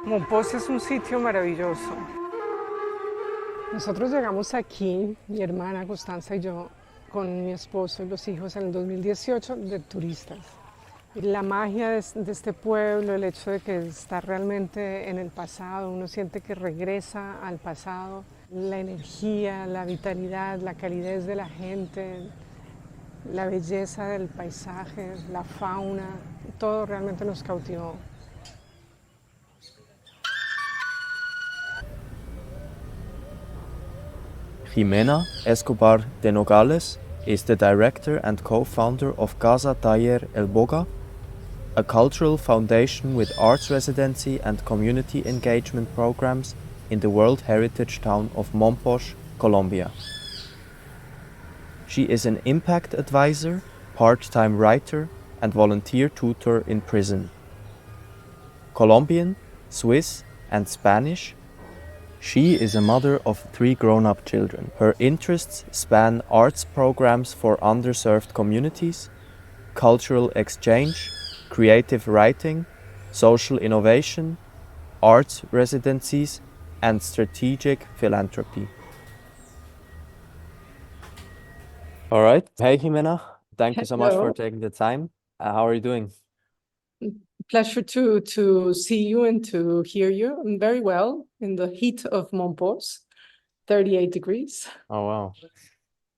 Mompox es un sitio maravilloso. Nosotros llegamos aquí, mi hermana Constanza y yo, con mi esposo y los hijos en el 2018 de turistas. Y la magia de este pueblo, el hecho de que está realmente en el pasado, uno siente que regresa al pasado, la energía, la vitalidad, la calidez de la gente, la belleza del paisaje, la fauna, todo realmente nos cautivó. Ximena Escobar de Nogales is the director and co-founder of Casa Taller El Boga, a cultural foundation with arts residency and community engagement programs in the World Heritage town of Mompox, Colombia. She is an impact advisor, part-time writer, and volunteer tutor in prison. Colombian, Swiss, and Spanish, she is a mother of 3 grown-up children. Her interests span arts programs for underserved communities, cultural exchange, creative writing, social innovation, arts residencies, and strategic philanthropy. All right. Hey, Ximena. Thank you so much for Hello. taking the time. How are you doing? Pleasure to see you and to hear you. I'm very well in the heat of Mompox, 38 degrees. Oh, wow.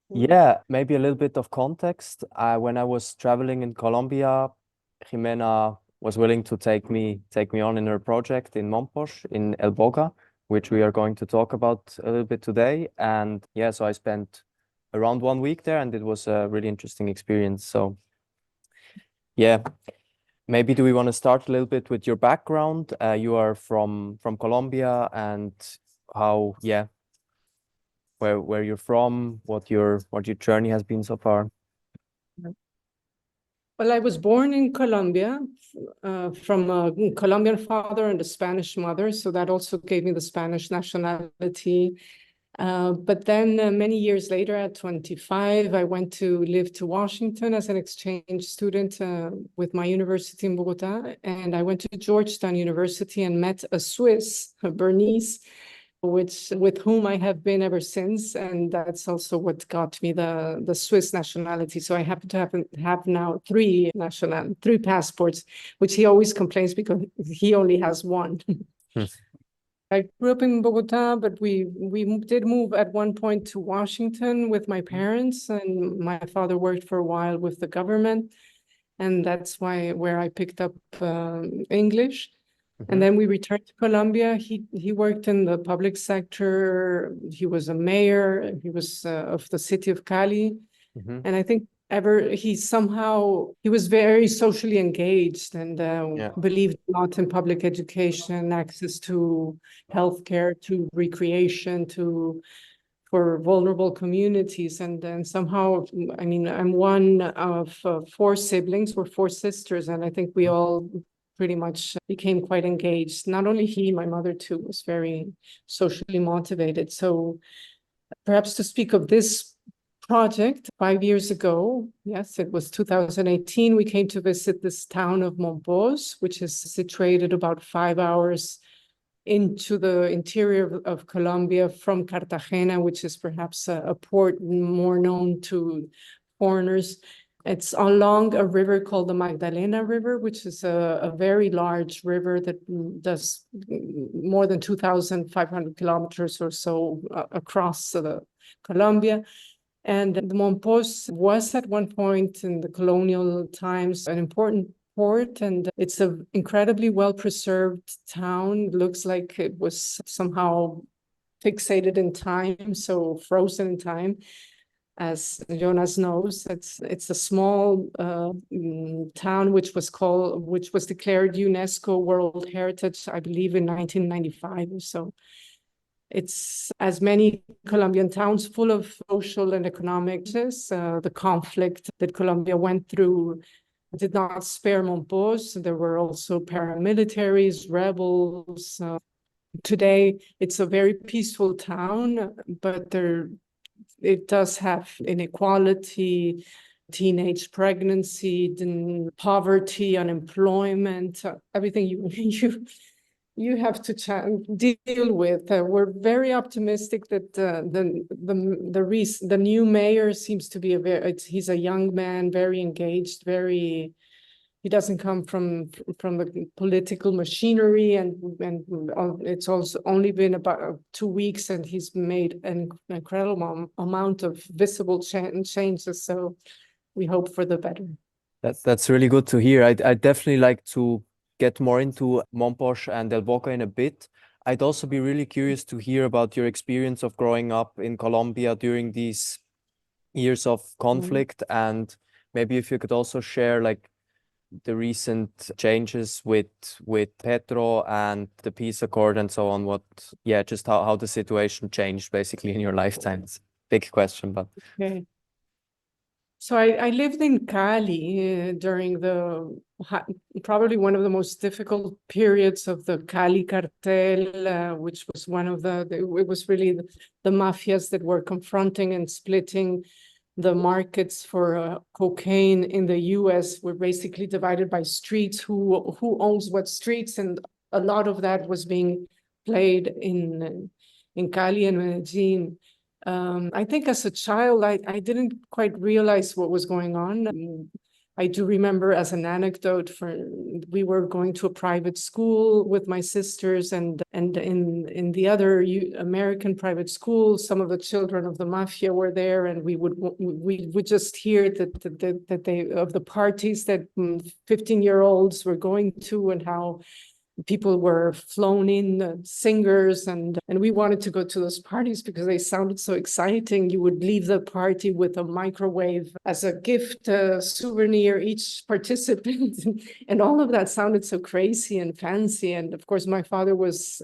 Yeah, maybe a little bit of context. When I was traveling in Colombia, Ximena was willing to take me on in her project in Mompox in El Boga, which we are going to talk about a little bit today. And yeah, so I spent around 1 week there, and it was a really interesting experience. So yeah, maybe do we want to start a little bit with your background? You are from Colombia, and how, yeah, where you're from, what your journey has been so far. Well, I was born in Colombia from a Colombian father and a Spanish mother, so that also gave me the Spanish nationality. But then many years later, at 25, I went to live to Washington as an exchange student with my university in Bogota. And I went to Georgetown University and met a Swiss, a Bernese, with whom I have been ever since. And that's also what got me the Swiss nationality. So I happen to have now three passports, which he always complains because he only has one. I grew up in Bogota, but we did move at one point to Washington with my parents, and my father worked for a while with the government, and that's where I picked up English. And then we returned to Colombia. He worked in the public sector. He was a mayor. He was of the city of Cali. And I think he was very socially engaged and Yeah. believed a lot in public education, access to healthcare, to recreation, for vulnerable communities. And then somehow, I mean, I'm one of 4 siblings. We're 4 sisters, and I think we all pretty much became quite engaged. Not only he, my mother too, was very socially motivated. So perhaps to speak of this project, 5 years ago, yes, it was 2018, we came to visit this town of Mompox, which is situated about 5 hours into the interior of Colombia from Cartagena, which is perhaps a port more known to foreigners. It's along a river called the Magdalena River, which is a very large river that does more than 2,500 kilometers or so across Colombia. And the Mompox was at one point in the colonial times an important port, and it's an incredibly well-preserved town. It looks like it was somehow fixated in time, so frozen in time. As Jonas knows, it's a small town which was declared UNESCO World Heritage, I believe, in 1995 or so. It's, as many Colombian towns, full of social and economic issues. The conflict that Colombia went through did not spare Mompox. There were also paramilitaries, rebels. Today, it's a very peaceful town, but it does have inequality, teenage pregnancy, poverty, unemployment, everything you have to deal with. We're very optimistic that the new mayor seems to be he's a young man, very engaged, very. He doesn't come from the political machinery, and it's also only been about 2 weeks, and he's made an incredible amount of visible changes. So we hope for the better. That's really good to hear. I'd definitely like to get more into Mompox and El Boga in a bit. I'd also be really curious to hear about your experience of growing up in Colombia during these years of conflict, and maybe if you could also share like the recent changes with Petro and the peace accord and so on. Just how the situation changed basically in your lifetimes. Big question, but okay. So I lived in Cali during probably one of the most difficult periods of the Cali cartel, which was one of it was really the mafias that were confronting and splitting the markets for cocaine in the US. Were basically divided by streets, who owns what streets, and a lot of that was being played in Cali and Medellin. I think as a child, I didn't quite realize what was going on. I do remember as an anecdote, we were going to a private school with my sisters, and in the other American private schools, some of the children of the mafia were there, and we would just hear that they of the parties that 15-year-olds were going to, and how people were flown in, singers, and we wanted to go to those parties because they sounded so exciting. You would leave the party with a microwave as a gift, souvenir, each participant, and all of that sounded so crazy and fancy. And of course, my father was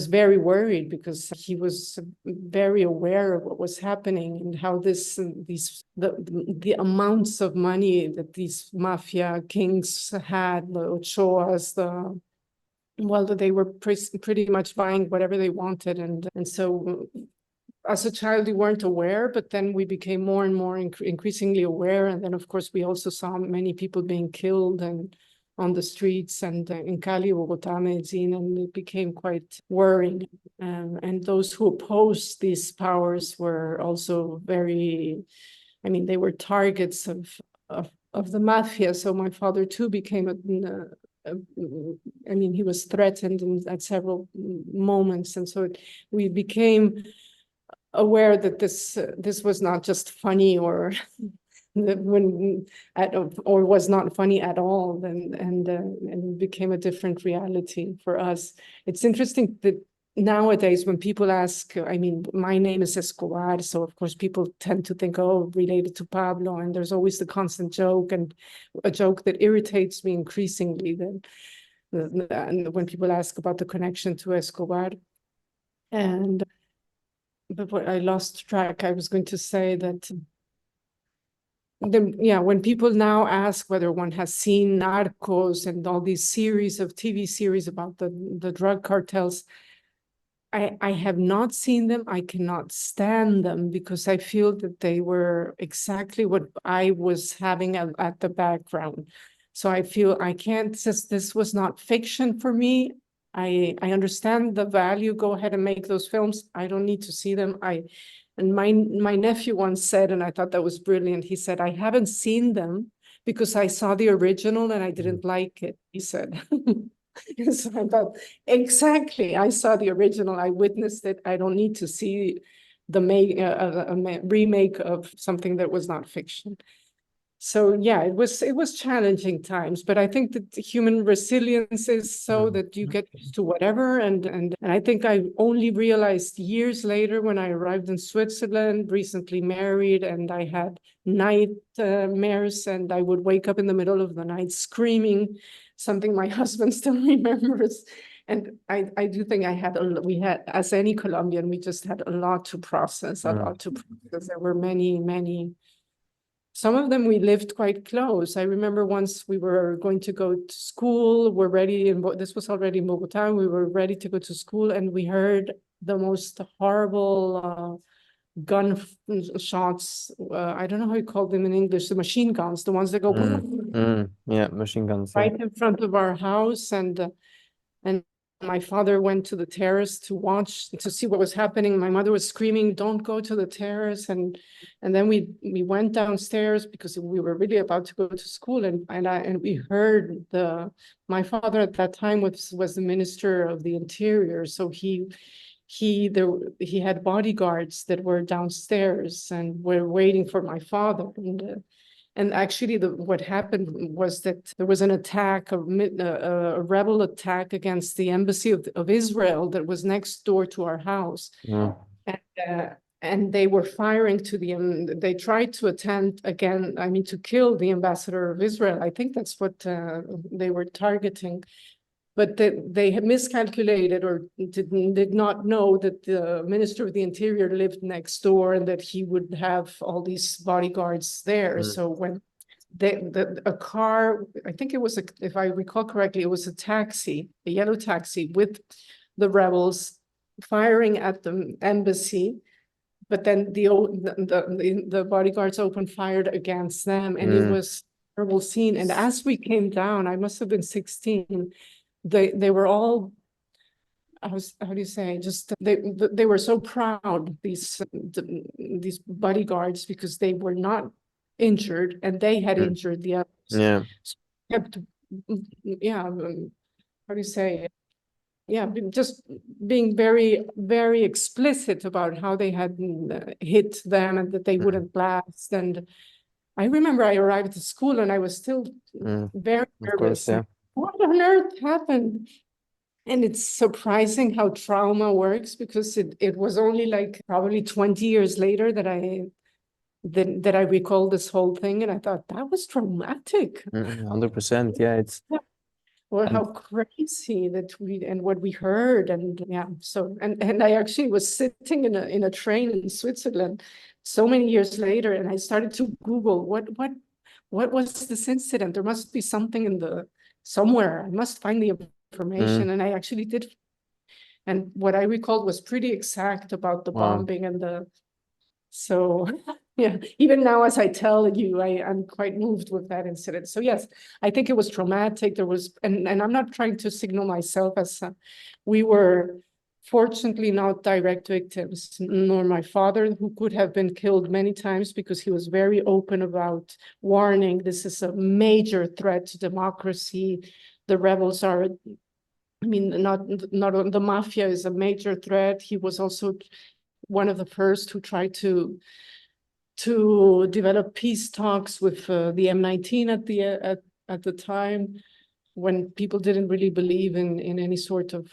very worried because he was very aware of what was happening and how the amounts of money that these mafia kings had, the Ochoas, that they were pretty much buying whatever they wanted. And so as a child, we weren't aware, but then we became more and more increasingly aware. And then, of course, we also saw many people being killed and on the streets, and in Cali, Bogotá, Medellin, and it became quite worrying. And those who opposed these powers were also they were targets of the mafia. So my father too became he was threatened at several moments, and so we became aware that this was not just funny or or was not funny at all, and it became a different reality for us. It's interesting that nowadays when people ask, my name is Escobar, so of course people tend to think, oh, related to Pablo, and there's always the constant joke, and a joke that irritates me increasingly and when people ask about the connection to Escobar. But what I lost track, I was going to say that when people now ask whether one has seen Narcos and all these series of TV series about the drug cartels, I have not seen them. I cannot stand them because I feel that they were exactly what I was having at the background. So I feel I can't, this was not fiction for me. I understand the value. Go ahead and make those films. I don't need to see them. And my nephew once said, and I thought that was brilliant, he said, I haven't seen them because I saw the original and I didn't like it, he said. So I thought, exactly, I saw the original, I witnessed it, I don't need to see the remake of something that was not fiction. So yeah, it was challenging times, but I think that human resilience is so that you get used to whatever. And I think I only realized years later when I arrived in Switzerland, recently married, and I had nightmares, and I would wake up in the middle of the night screaming, something my husband still remembers. And I do think we had, as any Colombian, we just had a lot to process, because there were many. Some of them we lived quite close. I remember once we were going to go to school. This was already in Bogotá. We were ready to go to school, and we heard the most horrible gun shots. I don't know how you call them in English. The machine guns, the ones that go Yeah, machine guns. right in front of our house, and And my father went to the terrace to watch, to see what was happening. My mother was screaming, "Don't go to the terrace." And then we went downstairs because we were really about to go to school. And we heard my father at that time was the Minister of the Interior. So he had bodyguards that were downstairs and were waiting for my father. And actually, what happened was that there was an attack, a rebel attack against the embassy of Israel that was next door to our house. And they were firing they tried to attempt again, to kill the ambassador of Israel. I think that's what they were targeting. But they had miscalculated or did not know that the Minister of the Interior lived next door and that he would have all these bodyguards there. So when a car, I think it was, if I recall correctly, it was a yellow taxi with the rebels firing at the embassy, but then the bodyguards opened fire against them, and it was a terrible scene. And as we came down, I must have been 16. They were all, how do you say, just they were so proud, these bodyguards, because they were not injured and they had injured the others. Yeah. So kept, how do you say, just being very, very explicit about how they had hit them and that they wouldn't blast. And I remember I arrived at school and I was still very nervous. Of course, yeah. What on earth happened? And it's surprising how trauma works, because it was only like probably 20 years later that I recall this whole thing, and I thought that was traumatic. 100%, yeah. Or how crazy that what we heard. And so and I actually was sitting in a train in Switzerland so many years later, and I started to Google what was this incident. There must be something somewhere. I must find the information. And I actually did. And what I recalled was pretty exact about the bombing and so even now, as I tell you, I'm quite moved with that incident. So yes, I think it was traumatic. There was, and I'm not trying to signal myself as we were fortunately not direct victims, nor my father, who could have been killed many times, because he was very open about warning, this is a major threat to democracy. The rebels are, not the mafia is a major threat. He was also one of the first who tried to develop peace talks with the M19 at the time, when people didn't really believe in any sort of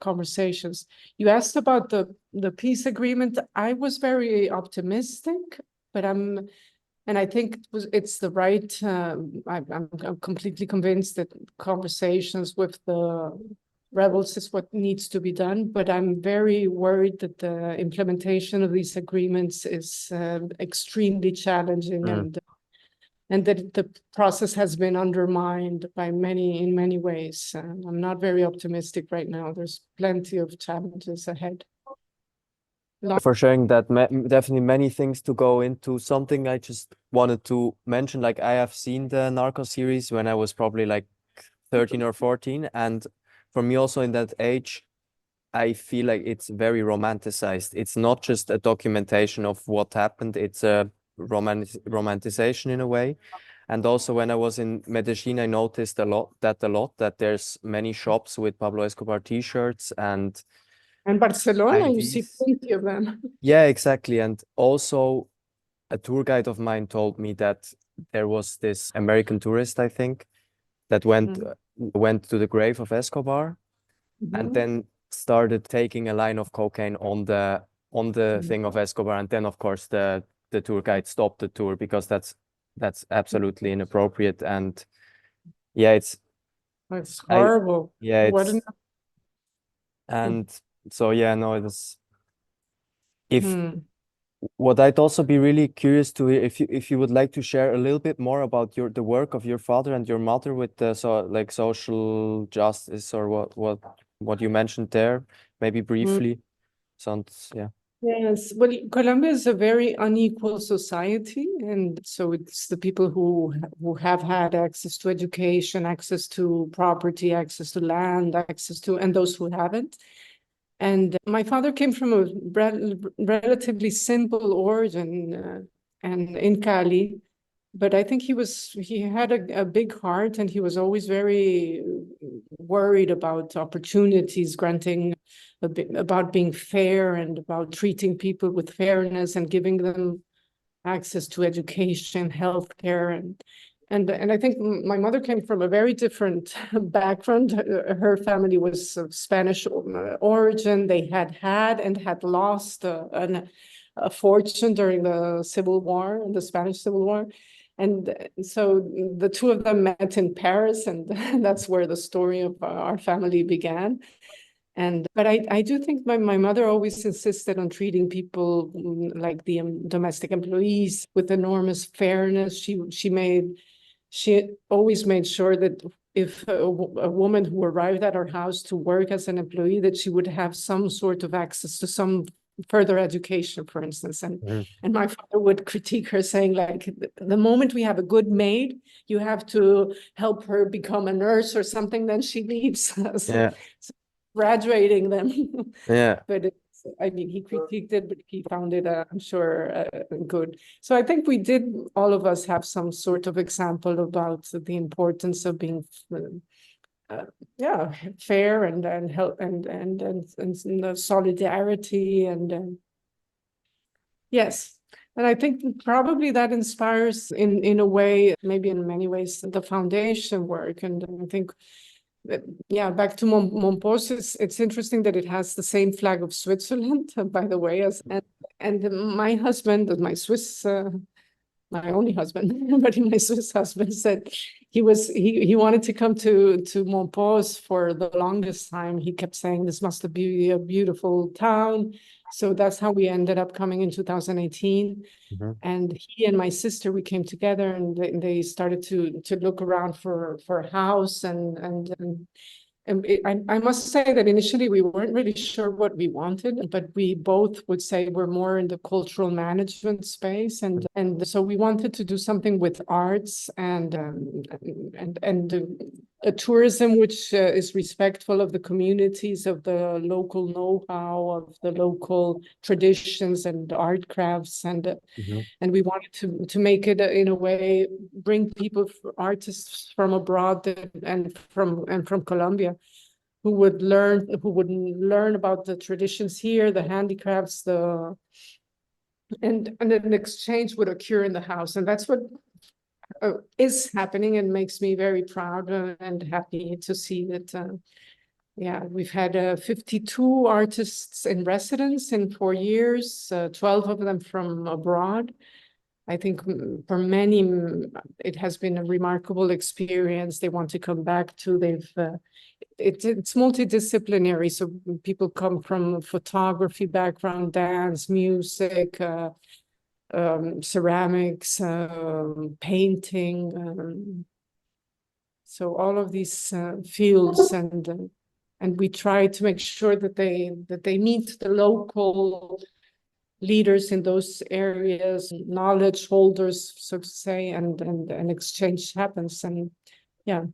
conversations. You asked about the peace agreement. I was very optimistic, but and I think it's the right. I'm completely convinced that conversations with the rebels is what needs to be done, but I'm very worried that the implementation of these agreements is extremely challenging, and that the process has been undermined in many ways. I'm not very optimistic right now. There's plenty of challenges ahead. For sharing that. Definitely many things to go into. Something I just wanted to mention, like I have seen the Narco series when I was probably like 13 or 14, and for me also in that age, I feel like it's very romanticized. It's not just a documentation of what happened, it's a romanticization in a way. And also when I was in Medellin, I noticed a lot that there's many shops with Pablo Escobar t-shirts and Barcelona, you see IDs. plenty of them. Yeah, exactly. And also a tour guide of mine told me that there was this American tourist, I think, that went to the grave of Escobar and then started taking a line of cocaine on the thing of Escobar. And then of course the tour guide stopped the tour because that's absolutely inappropriate. And yeah, it's horrible. And so yeah, no, it's what I'd also be really curious to hear, if you would like to share a little bit more about the work of your father and your mother with the like social justice, or what you mentioned there, maybe briefly. Sounds, yeah. Yes, well, Colombia is a very unequal society, and so it's the people who have had access to education, access to property, access to land, access to, and those who haven't. And my father came from a relatively simple origin, and in Cali, but I think he had a big heart, and he was always very worried about opportunities, granting about being fair and about treating people with fairness and giving them access to education, healthcare, and I think my mother came from a very different background. Her family was of Spanish origin. They had lost a fortune during the Civil War, the Spanish Civil War. And so the two of them met in Paris, and that's where the story of our family began. But I do think my mother always insisted on treating people like the domestic employees with enormous fairness. She always made sure that if a woman who arrived at her house to work as an employee, that she would have some sort of access to some further education, for instance. And my father would critique her, saying, like, the moment we have a good maid, you have to help her become a nurse or something, then she leaves. Yeah. So graduating them. Yeah. But I mean, he critiqued it, but he found it, I'm sure, good. So I think we did, all of us have some sort of example about the importance of being, yeah, fair and help and the solidarity and yes. And I think probably that inspires in a way, maybe in many ways, the foundation work. And I think yeah, back to Mompox, it's interesting that it has the same flag of Switzerland, by the way, and my husband, my Swiss, my only husband, but my Swiss husband said he wanted to come to Mompox for the longest time. He kept saying this must be a beautiful town. So that's how we ended up coming in 2018. And he and my sister, we came together, and they started to look around for a house, I must say that initially we weren't really sure what we wanted, but we both would say we're more in the cultural management space, and so we wanted to do something with arts and a tourism which is respectful of the communities, of the local know-how, of the local traditions and art crafts, and we wanted to make it in a way, bring people, artists from abroad and from Colombia, who would learn about the traditions here, the handicrafts, and an exchange would occur in the house, and that's what is happening, and makes me very proud and happy to see that. Yeah, we've had 52 artists in residence in 4 years, 12 of them from abroad. I think for many, it has been a remarkable experience. They want to come back to. It's multidisciplinary, so people come from photography background, dance, music, ceramics, painting. So all of these fields, and we try to make sure that they meet the local leaders in those areas, knowledge holders, so to say, and an exchange happens. And yeah.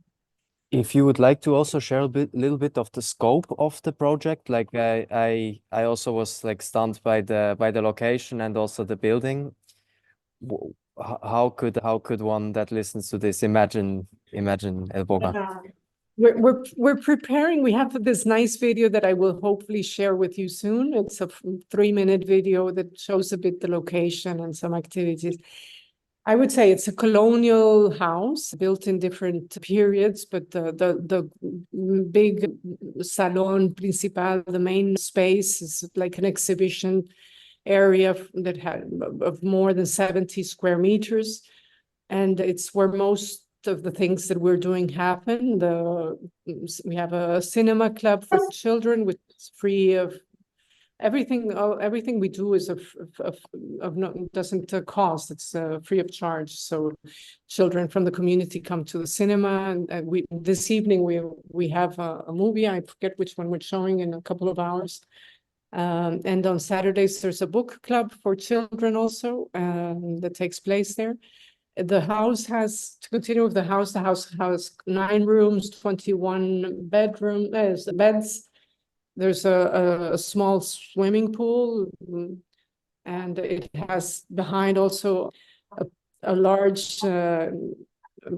If you would like to also share a little bit of the scope of the project, like I also was like stunned by the location and also the building. How could one that listens to this imagine El Boga? We're preparing. We have this nice video that I will hopefully share with you soon. It's a 3-minute video that shows a bit the location and some activities. I would say it's a colonial house built in different periods, but the big salon principal, the main space, is like an exhibition area that had of more than 70 square meters, and it's where most of the things that we're doing happen. We have a cinema club for children, which is free of everything. Everything we do is doesn't cost. It's free of charge. So children from the community come to the cinema, and this evening we have a movie. I forget which one we're showing in a couple of hours. And on Saturdays, there's a book club for children also that takes place there. The house has, to continue with the house has 9 rooms, 21 beds. There's a small swimming pool, and it has behind also a large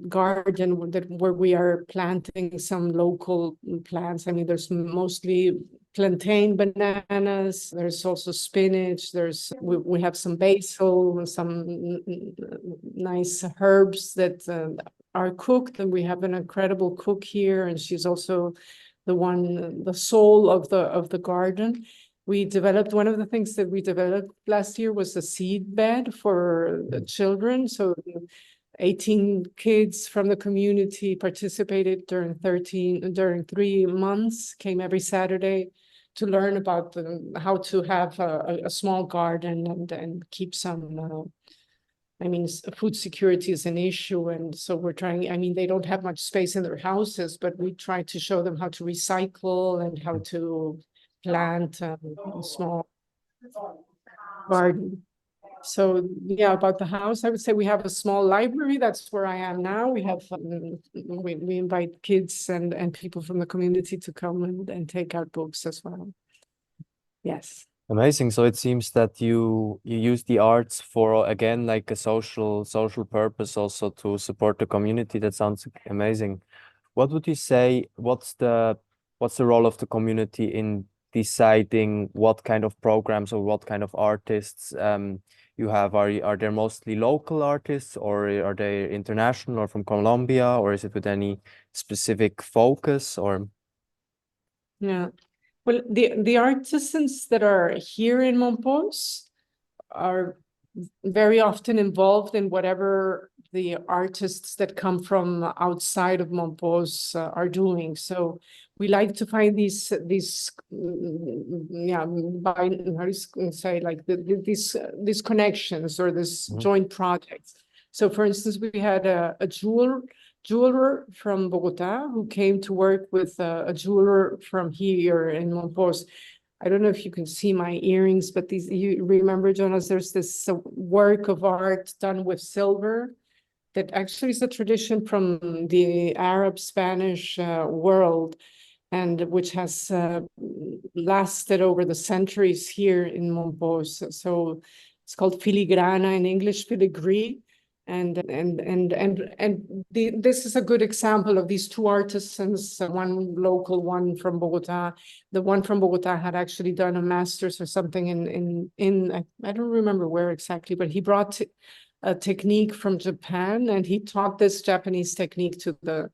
garden where we are planting some local plants. I mean, there's mostly plantain bananas. There's also spinach. We have some basil, some nice herbs that are cooked, and we have an incredible cook here, and she's also the soul of the garden. One of the things that we developed last year was a seed bed for the children. So 18 kids from the community participated during 3 months, came every Saturday to learn about how to have a small garden and keep some, I mean, food security is an issue. And so we're trying, I mean, they don't have much space in their houses, but we try to show them how to recycle and how to plant a small garden. So yeah, about the house, I would say we have a small library. That's where I am now. We have we invite kids and people from the community to come and take out books as well. Yes. Amazing. So it seems that you use the arts for, again, like a social purpose, also to support the community. That sounds amazing. What would you say, what's the role of the community in deciding what kind of programs or what kind of artists you have? Are there mostly local artists, or are they international or from Colombia, or is it with any specific focus, or? Yeah. Well, the artisans that are here in Mompox are very often involved in whatever the artists that come from outside of Mompox are doing. So we like to find these yeah, by how do you say, like these connections or this joint projects. So for instance, we had a jeweler from Bogota who came to work with a jeweler from here in Mompox. I don't know if you can see my earrings, but you remember, Jonas, there's this work of art done with silver that actually is a tradition from the Arab Spanish world, and which has lasted over the centuries here in Mompox. So it's called filigrana in English, filigree. This is a good example of these 2 artisans, one local, one from Bogota. The one from Bogota had actually done a master's or something in I don't remember where exactly, but he brought a technique from Japan, and he taught this Japanese technique to the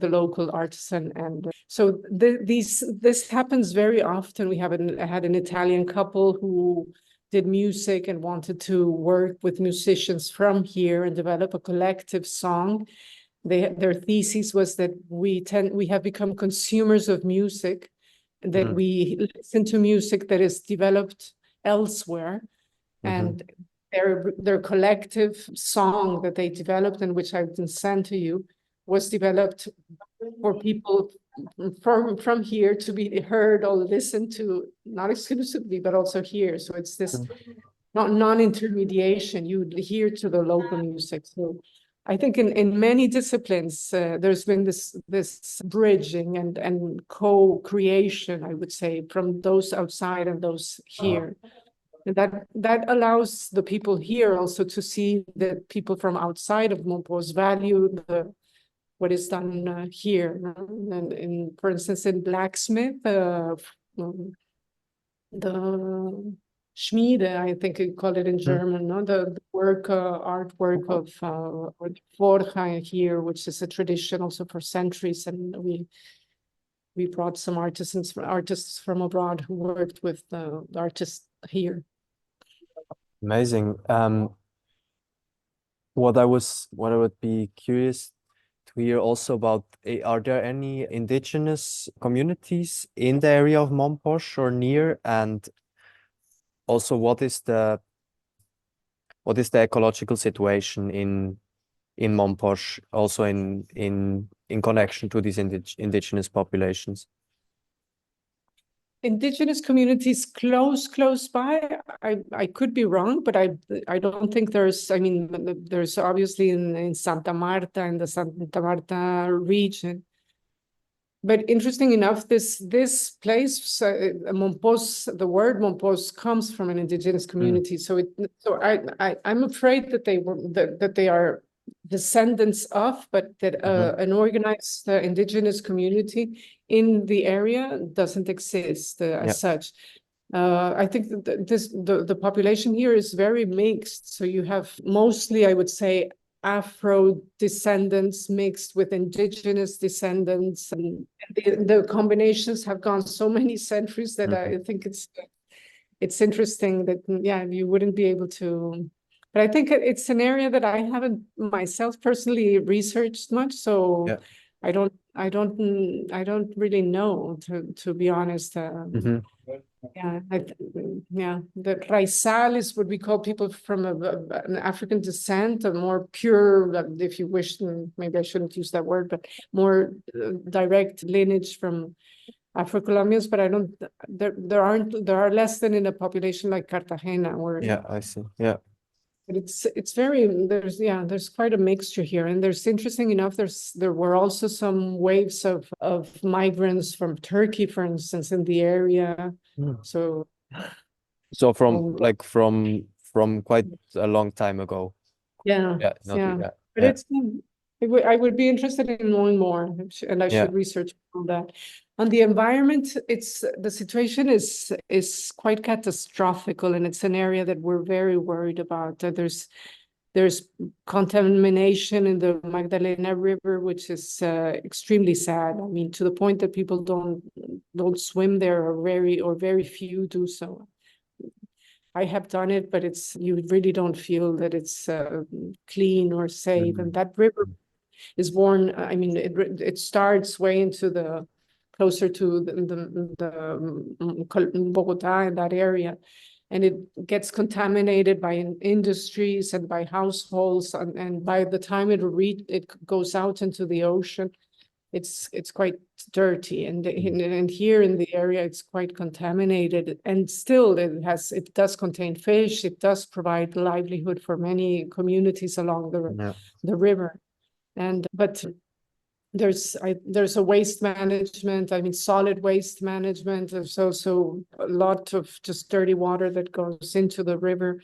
local artisan. And so this happens very often. We had an Italian couple who did music and wanted to work with musicians from here and develop a collective song. Their thesis was that we have become consumers of music, that we listen to music that is developed elsewhere, and their collective song that they developed, and which I've been sent to you, was developed for people from here to be heard or listened to, not exclusively, but also here. So it's this non-intermediation. You hear to the local music. So I think in many disciplines, there's been this bridging and co-creation, I would say, from those outside and those here. And that allows the people here also to see that people from outside of Mompox value what is done here. And for instance, in blacksmith, the Schmiede, I think you call it in German, no? The artwork of or the Forja here, which is a tradition also for centuries. And we brought some artists from abroad who worked with the artists here. Amazing. What I would be curious to hear also about, are there any indigenous communities in the area of Mompox or near? And also, what is the ecological situation in Mompox, also in connection to these indigenous populations? indigenous communities close by. I could be wrong, but I don't think there's. I mean, there's obviously in Santa Marta, in the Santa Marta region. But interesting enough, this place, Mompox, the word Mompox comes from an indigenous community. So I'm afraid that they are descendants of, but that an organized indigenous community in the area doesn't exist as such. I think that the population here is very mixed. So you have mostly, I would say, Afro descendants mixed with indigenous descendants, and the combinations have gone so many centuries that I think it's interesting that you wouldn't be able to. But I think it's an area that I haven't myself personally researched much, so I don't really know, to be honest. The Raizal is what we call people from an African descent, a more pure, if you wish, maybe I shouldn't use that word, but more direct lineage from Afro-Colombians. But I don't. There are less than in a population like Cartagena, where I see. Yeah. but it's very there's quite a mixture here, and there's interesting enough there were also some waves of migrants from Turkey, for instance, in the area. So from quite a long time ago. But Yeah. I would be interested in knowing more, and I should research on that. On the environment, the situation is quite catastrophical, and it's an area that we're very worried about. There's contamination in the Magdalena River, which is extremely sad. I mean, to the point that people don't swim there, or very few do so. I have done it, but you really don't feel that it's clean or safe. And that river is born. I mean, it starts way into closer to the Bogota, in that area, and it gets contaminated by industries and by households, and by the time it goes out into the ocean, it's quite dirty, and here in the area it's quite contaminated, and still it does contain fish. It does provide livelihood for many communities along the river, but there's a waste management. I mean, solid waste management. There's also a lot of just dirty water that goes into the river.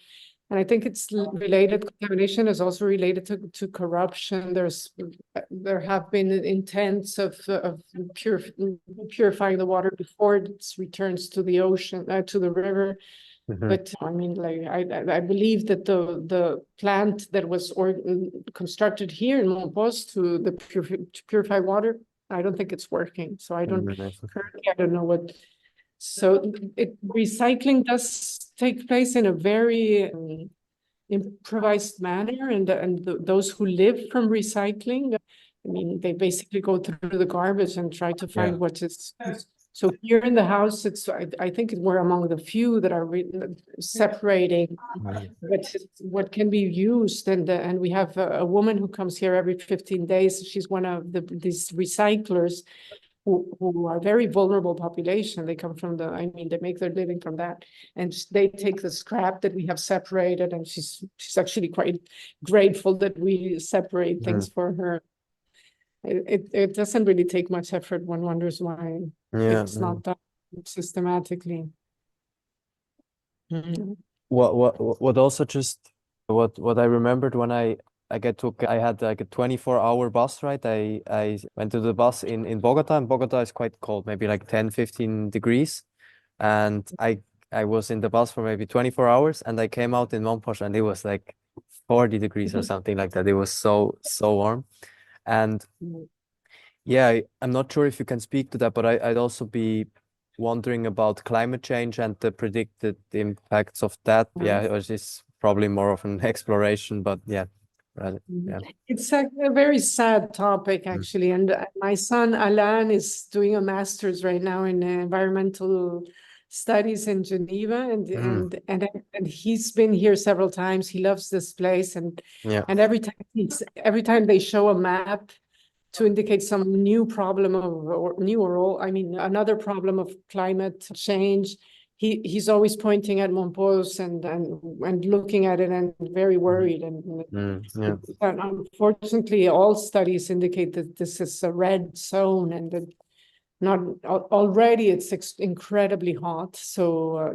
And I think it's related. Contamination is also related to corruption. There have been intents of purifying the water before it returns to the ocean, to the river. But I mean, like I believe that the plant that was constructed here in Mompox to purify water, I don't think it's working. So I don't know what. So recycling does take place in a very improvised manner, and those who live from recycling, I mean, they basically go through the garbage and try to find what is. So here in the house, I think we're among the few that are separating what can be used, and we have a woman who comes here every 15 days. She's one of these recyclers who are very vulnerable population. They come from they make their living from that, and they take the scrap that we have separated, and she's actually quite grateful that we separate things for her. It doesn't really take much effort. One wonders why it's not done systematically. What also just what I remembered when I had like a 24-hour bus ride. I went to the bus in Bogota, and Bogota is quite cold, maybe like 10-15 degrees. And I was in the bus for maybe 24 hours, and I came out in Mompox and it was like 40 degrees or something like that. It was so warm. And I'm not sure if you can speak to that, but I'd also be wondering about climate change and the predicted impacts of that. Which is probably more of an exploration, but it's a very sad topic, actually. And my son Alan is doing a master's right now in environmental studies in Geneva, and he's been here several times. He loves this place, and every time they show a map to indicate some new problem another problem of climate change. He's always pointing at Mompox and looking at it and very worried. And unfortunately, all studies indicate that this is a red zone and that not already it's incredibly hot. So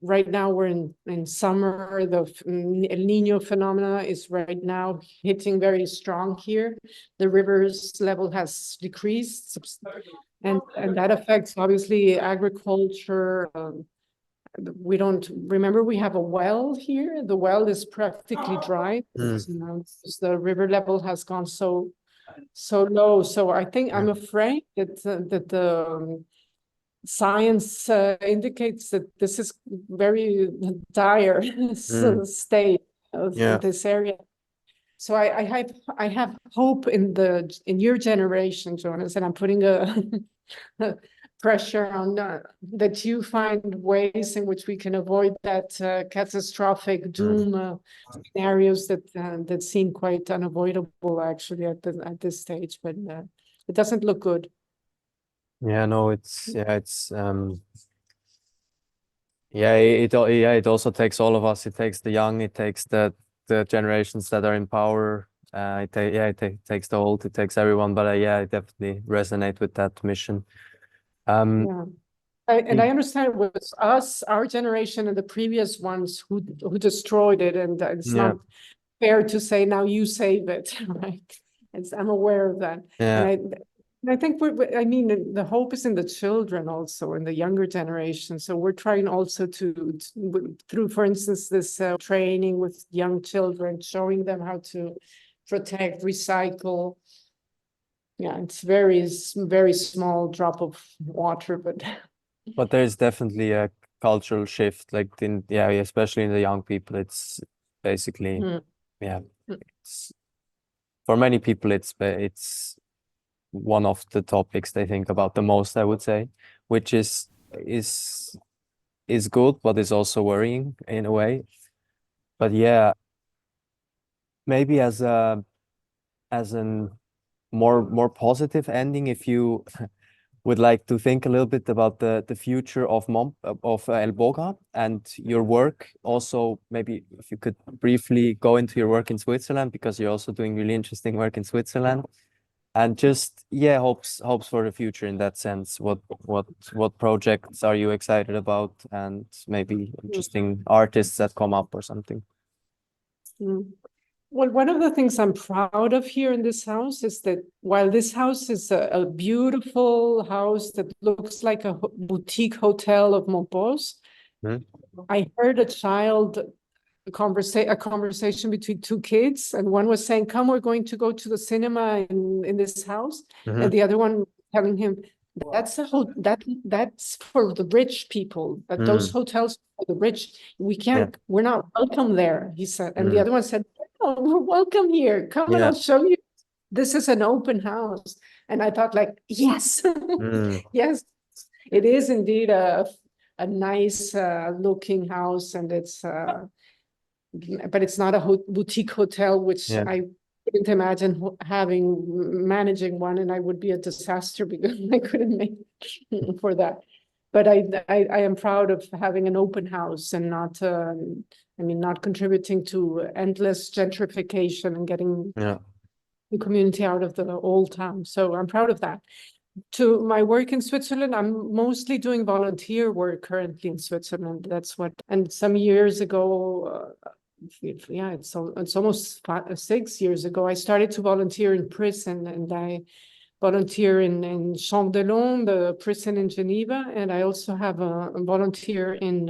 right now we're in summer. The El Nino phenomena is right now hitting very strong here. The river's level has decreased, and that affects obviously agriculture. We don't remember we have a well here. The well is practically dry. The river level has gone so low. So I think I'm afraid that the science indicates that this is very dire state of this area. So I have hope in your generation, Jonas, and I'm putting a pressure on that you find ways in which we can avoid that catastrophic doom scenarios that seem quite unavoidable actually at this stage, but it doesn't look good. It also takes all of us. It takes the young, it takes the generations that are in power. It takes the old, it takes everyone. But I definitely resonate with that mission. I understand it was us, our generation, and the previous ones who destroyed it, and it's not fair to say now you save it, right? I'm aware of that. And I think the hope is in the children also, in the younger generation. So we're trying also to through, for instance, this training with young children, showing them how to protect, recycle. Yeah, it's very, very small drop of water, but there's definitely a cultural shift, like especially in the young people. It's basically for many people it's one of the topics they think about the most, I would say, which is good, but is also worrying in a way. But maybe as an more positive ending, if you would like to think a little bit about the future of El Boga and your work. Also, maybe if you could briefly go into your work in Switzerland, because you're also doing really interesting work in Switzerland. And just hopes for the future in that sense. What projects are you excited about, and maybe interesting artists that come up or something? Well, one of the things I'm proud of here in this house is that while this house is a beautiful house that looks like a boutique hotel of Mompox, I heard a conversation between two kids, and one was saying, "Come, we're going to go to the cinema in this house," and the other one telling him, "That's for the rich people. That those hotels for the rich. We're not welcome there," he said. And the other one said, "Oh, we're welcome here. Come and I'll show you. This is an open house." And I thought, like, yes, yes, it is indeed a nice looking house, and it's. But it's not a boutique hotel, which I couldn't imagine managing one, and I would be a disaster because I couldn't make for that. But I am proud of having an open house and not contributing to endless gentrification and getting the community out of the old town. So I'm proud of that. To my work in Switzerland, I'm mostly doing volunteer work currently in Switzerland. And some years ago, it's almost 6 years ago, I started to volunteer in prison, and I volunteer in Champ de Long, the prison in Geneva, and I also have a volunteer in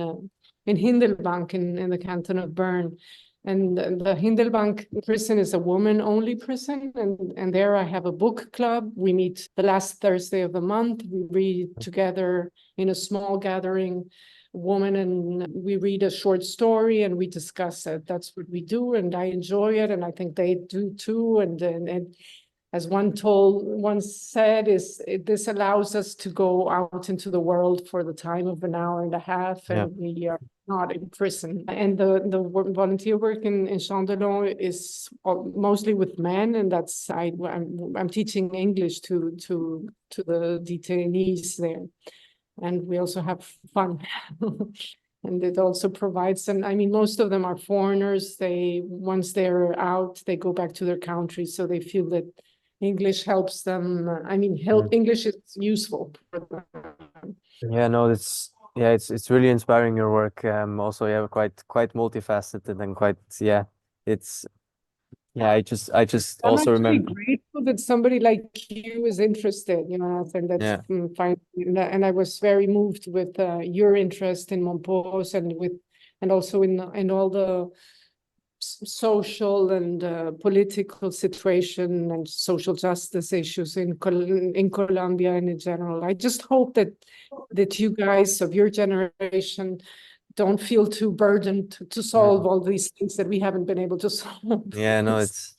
Hindelbank in the canton of Bern. And the Hindelbank prison is a woman-only prison, and there I have a book club. We meet the last Thursday of the month. We read together in a small gathering, and we read a short story and we discuss it. That's what we do, and I enjoy it, and I think they do too. And as once said, this allows us to go out into the world for the time of an hour and a half, and we are not in prison. And the volunteer work in Chandelon is mostly with men, and that's I'm teaching English to the detainees there, and we also have fun. And it also provides, and I mean, most of them are foreigners. Once they're out, they go back to their country, so they feel that English helps them. I mean, English is useful for them. Yeah, no, it's really inspiring, your work. Also, yeah, quite multifaceted and I just I'm also actually remember. grateful that somebody like you is interested, I think that's fine. And I was very moved with your interest in Mompox and also in all the social and political situation and social justice issues in Colombia and in general. I just hope that you guys of your generation don't feel too burdened to solve all these things that we haven't been able to solve. Yeah, no, it's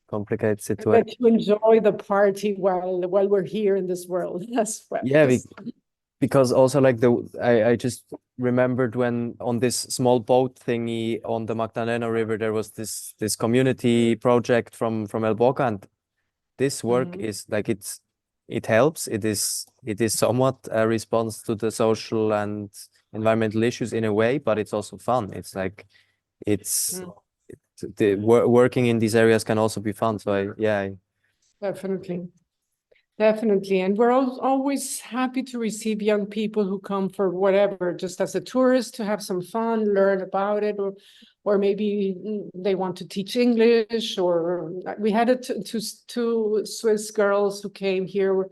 complicated situation. That you enjoy the party while we're here in this world as well. Yeah, because also like I just remembered when on this small boat thingy on the Magdalena River there was this community project from El Boga, and this work is like it helps. It is somewhat a response to the social and environmental issues in a way, but it's also fun. It's like working in these areas can also be fun. So Definitely. And we're always happy to receive young people who come for whatever, just as a tourist, to have some fun, learn about it, or maybe they want to teach English. Or we had two Swiss girls who came here,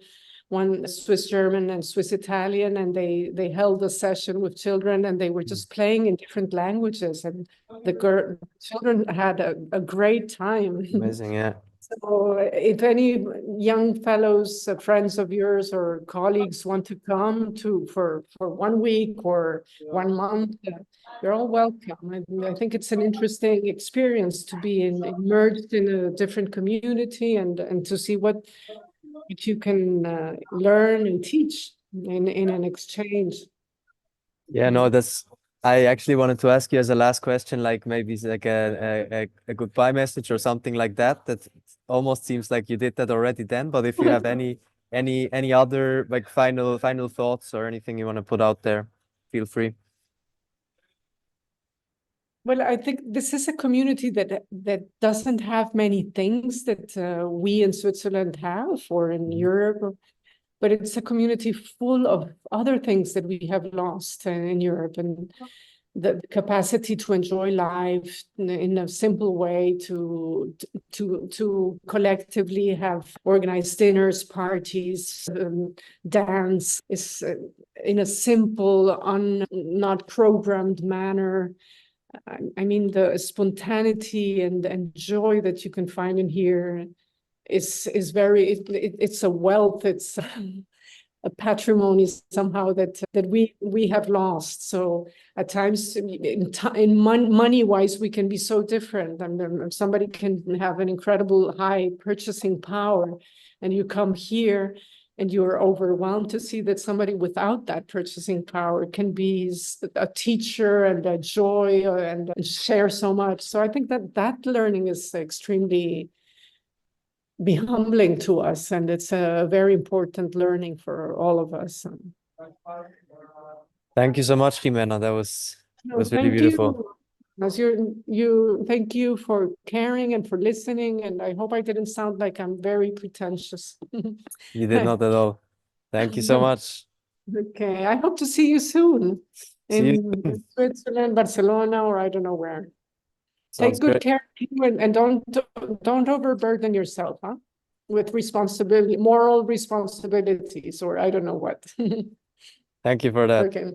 one Swiss German and Swiss Italian, and they held a session with children, and they were just playing in different languages, and the children had a great time. amazing, yeah. So if any young fellows, friends of yours or colleagues want to come for 1 week or 1 month, you're all welcome. I think it's an interesting experience to be immersed in a different community and to see what you can learn and teach in an exchange. Yeah, no, I actually wanted to ask you as a last question, like maybe it's like a goodbye message or something like that. That almost seems like you did that already then, but if you have any other like final thoughts or anything you want to put out there, feel free. Well, I think this is a community that doesn't have many things that we in Switzerland have or in Europe, but it's a community full of other things that we have lost in Europe, and the capacity to enjoy life in a simple way, to collectively have organized dinners, parties, dance is in a simple, not programmed manner. I mean, the spontaneity and joy that you can find in here is very, it's a wealth, it's a patrimony somehow that we have lost. So at times in money wise, we can be so different. And somebody can have an incredible high purchasing power, and you come here and you're overwhelmed to see that somebody without that purchasing power can be a teacher and a joy and share so much. So I think that learning is extremely humbling to us, and it's a very important learning for all of us. Thank you so much, Ximena. That was really beautiful. As thank you for caring and for listening, and I hope I didn't sound like I'm very pretentious. You did not at all. Thank you so much. Okay, I hope to see you soon See you in soon. Switzerland, Barcelona, or I don't know where. Sounds Take good great. care of you, and don't overburden yourself, huh? With moral responsibilities, or I don't know what. Thank you for that. Okay.